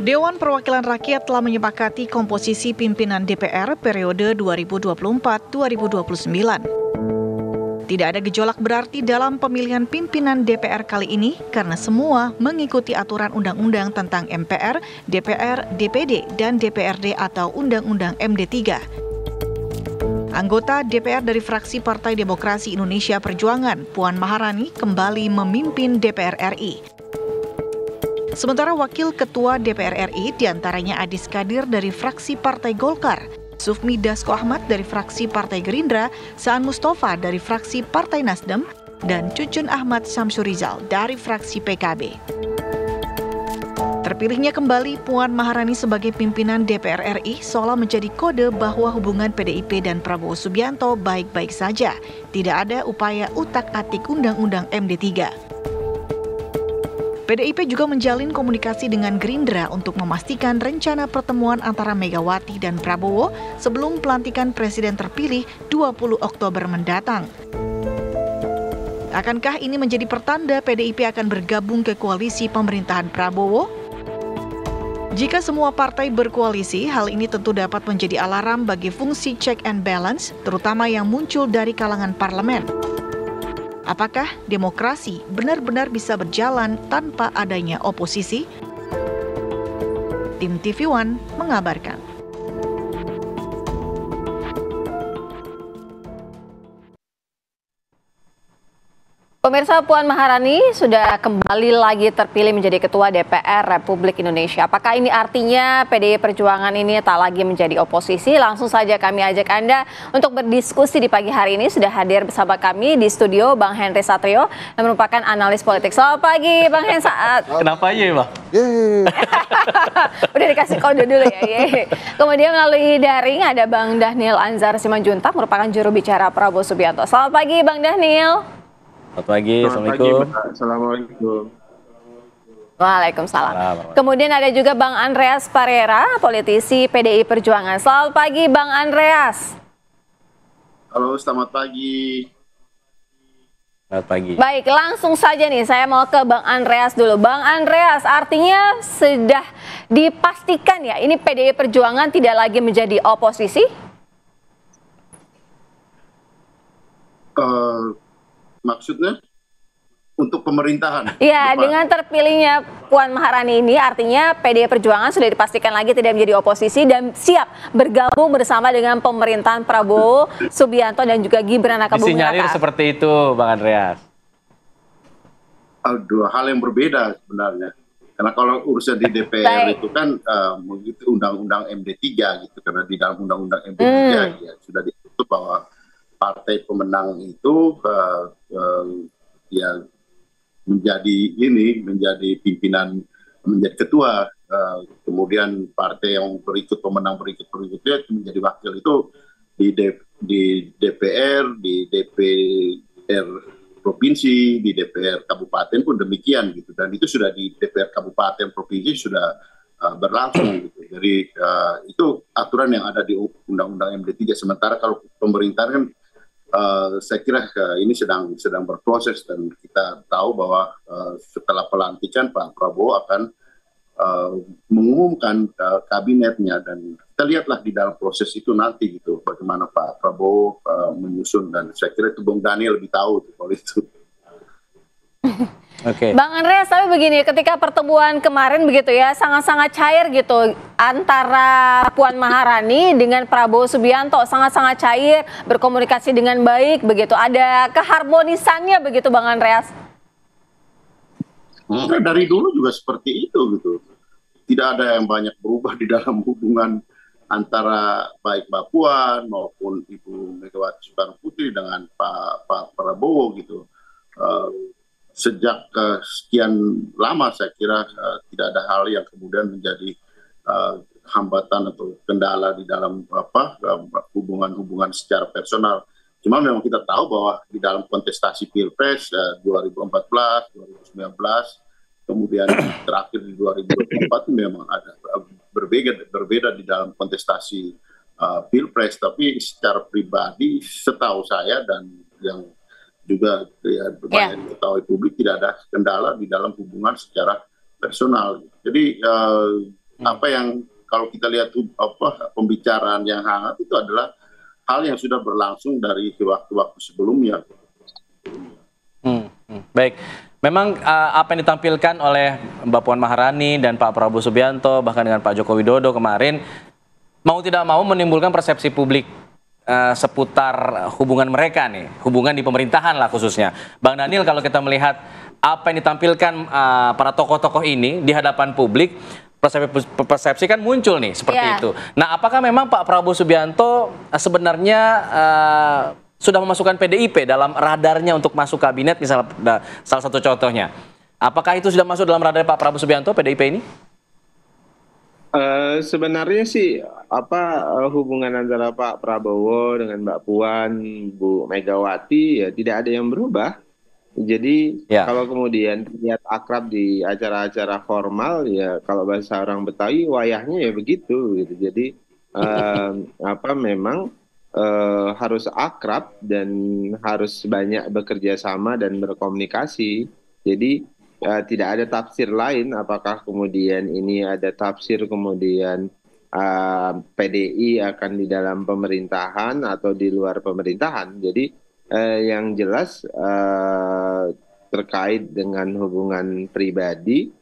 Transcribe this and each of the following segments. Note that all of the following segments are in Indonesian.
Dewan Perwakilan Rakyat telah menyepakati komposisi pimpinan DPR periode 2024-2029. Tidak ada gejolak berarti dalam pemilihan pimpinan DPR kali ini karena semua mengikuti aturan undang-undang tentang MPR, DPR, DPD, dan DPRD atau Undang-Undang MD3. Anggota DPR dari fraksi Partai Demokrasi Indonesia Perjuangan, Puan Maharani, kembali memimpin DPR RI. Sementara Wakil Ketua DPR RI diantaranya Adis Kadir dari fraksi Partai Golkar, Sufmi Dasko Ahmad dari fraksi Partai Gerindra, Saan Mustafa dari fraksi Partai Nasdem, dan Cucun Ahmad Syamsurizal dari fraksi PKB. Terpilihnya kembali Puan Maharani sebagai pimpinan DPR RI seolah menjadi kode bahwa hubungan PDIP dan Prabowo Subianto baik-baik saja. Tidak ada upaya utak-atik Undang-Undang MD3. PDIP juga menjalin komunikasi dengan Gerindra untuk memastikan rencana pertemuan antara Megawati dan Prabowo sebelum pelantikan Presiden terpilih 20 Oktober mendatang. Akankah ini menjadi pertanda PDIP akan bergabung ke koalisi pemerintahan Prabowo? Jika semua partai berkoalisi, hal ini tentu dapat menjadi alarm bagi fungsi check and balance, terutama yang muncul dari kalangan parlemen. Apakah demokrasi benar-benar bisa berjalan tanpa adanya oposisi? Tim TV One mengabarkan. Pemirsa, Puan Maharani sudah kembali lagi terpilih menjadi Ketua DPR Republik Indonesia. Apakah ini artinya PDI Perjuangan ini tak lagi menjadi oposisi? Langsung saja kami ajak Anda untuk berdiskusi di pagi hari ini. Sudah hadir bersama kami di studio Bang Henry Satrio yang merupakan analis politik. Selamat pagi Bang Henry. Kenapa ya Bang? Udah dikasih kode dulu ya. Kemudian melalui daring ada Bang Dhanil Anzar Simanjuntak merupakan juru bicara Prabowo Subianto. Selamat pagi Bang Dhanil. Selamat pagi, Assalamualaikum. Assalamualaikum. Waalaikumsalam. Kemudian ada juga Bang Andreas Parera, politisi PDI Perjuangan. Selamat pagi Bang Andreas. Halo, selamat pagi. Selamat pagi. Baik, langsung saja nih saya mau ke Bang Andreas dulu. Bang Andreas, artinya sudah dipastikan ya ini PDI Perjuangan tidak lagi menjadi oposisi? Maksudnya untuk pemerintahan? Iya, dengan terpilihnya Puan Maharani ini artinya PDI Perjuangan sudah dipastikan lagi tidak menjadi oposisi dan siap bergabung bersama dengan pemerintahan Prabowo Subianto dan juga Gibran Rakabuming Raka. Disinyalir seperti itu, Bang Andreas. Dua hal yang berbeda sebenarnya. Karena kalau urusan di DPR itu kan begitu undang-undang MD3 gitu, karena di dalam undang-undang MD3 ya sudah disebut bahwa partai pemenang itu ya menjadi pimpinan, menjadi ketua, kemudian partai yang pemenang berikutnya menjadi wakil itu di DPR, di DPR provinsi, di DPR kabupaten pun demikian gitu, dan itu sudah di DPR kabupaten provinsi sudah berlangsung gitu. Jadi itu aturan yang ada di undang-undang MD3. Sementara kalau pemerintahan kan saya kira ini sedang berproses dan kita tahu bahwa setelah pelantikan Pak Prabowo akan mengumumkan kabinetnya dan kita lihatlah di dalam proses itu nanti gitu bagaimana Pak Prabowo menyusun, dan saya kira itu Bung Daniel lebih tahu kalau itu. Oke. Bang Andreas, tapi begini, ketika pertemuan kemarin begitu ya, sangat-sangat cair gitu antara Puan Maharani dengan Prabowo Subianto, sangat-sangat cair, berkomunikasi dengan baik begitu. Ada keharmonisannya begitu Bang Andreas? Dari dulu juga seperti itu gitu. Tidak ada yang banyak berubah di dalam hubungan antara baik Mbak Puan maupun Ibu Megawati Soekarno Putri dengan Pak Prabowo gitu. Sejak sekian lama saya kira tidak ada hal yang kemudian menjadi hambatan atau kendala di dalam hubungan secara personal. Cuma memang kita tahu bahwa di dalam kontestasi Pilpres 2014, 2019, kemudian terakhir di 2024 memang ada berbeda di dalam kontestasi Pilpres, tapi secara pribadi setahu saya dan yang juga ya, banyak diketahui publik tidak ada kendala di dalam hubungan secara personal. Jadi Apa yang kalau kita lihat pembicaraan yang hangat itu adalah hal yang sudah berlangsung dari waktu-waktu sebelumnya. Baik, memang apa yang ditampilkan oleh Mbak Puan Maharani dan Pak Prabowo Subianto bahkan dengan Pak Joko Widodo kemarin mau tidak mau menimbulkan persepsi publik seputar hubungan mereka nih, hubungan di pemerintahan lah khususnya. Bang Daniel, kalau kita melihat apa yang ditampilkan para tokoh-tokoh ini di hadapan publik, persepsi kan muncul nih seperti itu. Nah, apakah memang Pak Prabowo Subianto sebenarnya sudah memasukkan PDIP dalam radarnya untuk masuk kabinet, misalnya salah satu contohnya? Apakah itu sudah masuk dalam radar Pak Prabowo Subianto, PDIP ini? Sebenarnya sih hubungan antara Pak Prabowo dengan Mbak Puan, Bu Megawati ya tidak ada yang berubah. Jadi kalau kemudian lihat akrab di acara-acara formal ya kalau bahasa orang Betawi wayahnya ya begitu gitu. Jadi memang harus akrab dan harus banyak bekerja sama dan berkomunikasi. Jadi tidak ada tafsir lain, apakah kemudian ini ada tafsir kemudian PDI akan di dalam pemerintahan atau di luar pemerintahan. Jadi yang jelas terkait dengan hubungan pribadi,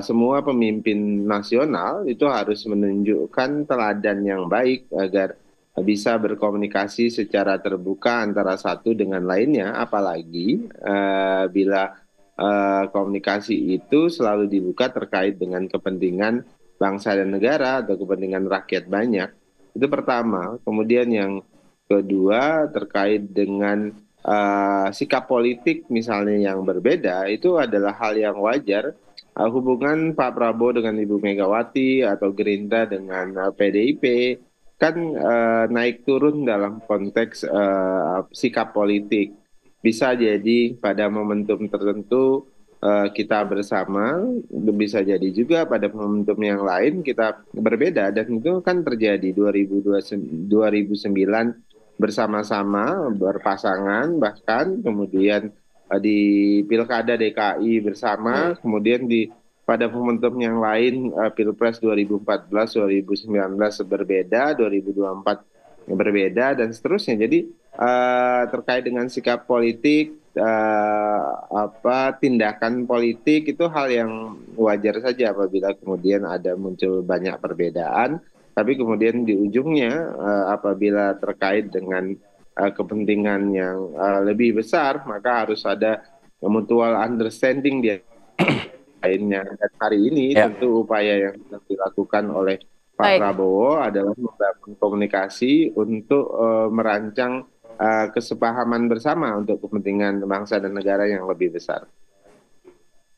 semua pemimpin nasional itu harus menunjukkan teladan yang baik agar bisa berkomunikasi secara terbuka antara satu dengan lainnya, apalagi bila komunikasi itu selalu dibuka terkait dengan kepentingan bangsa dan negara atau kepentingan rakyat banyak. Itu pertama. Kemudian yang kedua terkait dengan sikap politik misalnya yang berbeda, itu adalah hal yang wajar. Hubungan Pak Prabowo dengan Ibu Megawati atau Gerindra dengan PDIP kan naik turun dalam konteks sikap politik. Bisa jadi pada momentum tertentu kita bersama, bisa jadi juga pada momentum yang lain kita berbeda, dan itu kan terjadi 2009 bersama-sama berpasangan, bahkan kemudian di Pilkada DKI bersama, kemudian pada momentum yang lain Pilpres 2014, 2019 berbeda, 2024 berbeda dan seterusnya. Jadi terkait dengan sikap politik, tindakan politik itu hal yang wajar saja apabila kemudian ada muncul banyak perbedaan, tapi kemudian di ujungnya apabila terkait dengan kepentingan yang lebih besar, maka harus ada mutual understanding di lainnya. Dan hari ini tentu upaya yang dilakukan oleh Pak Prabowo adalah membangun komunikasi untuk merancang kesepahaman bersama untuk kepentingan bangsa dan negara yang lebih besar.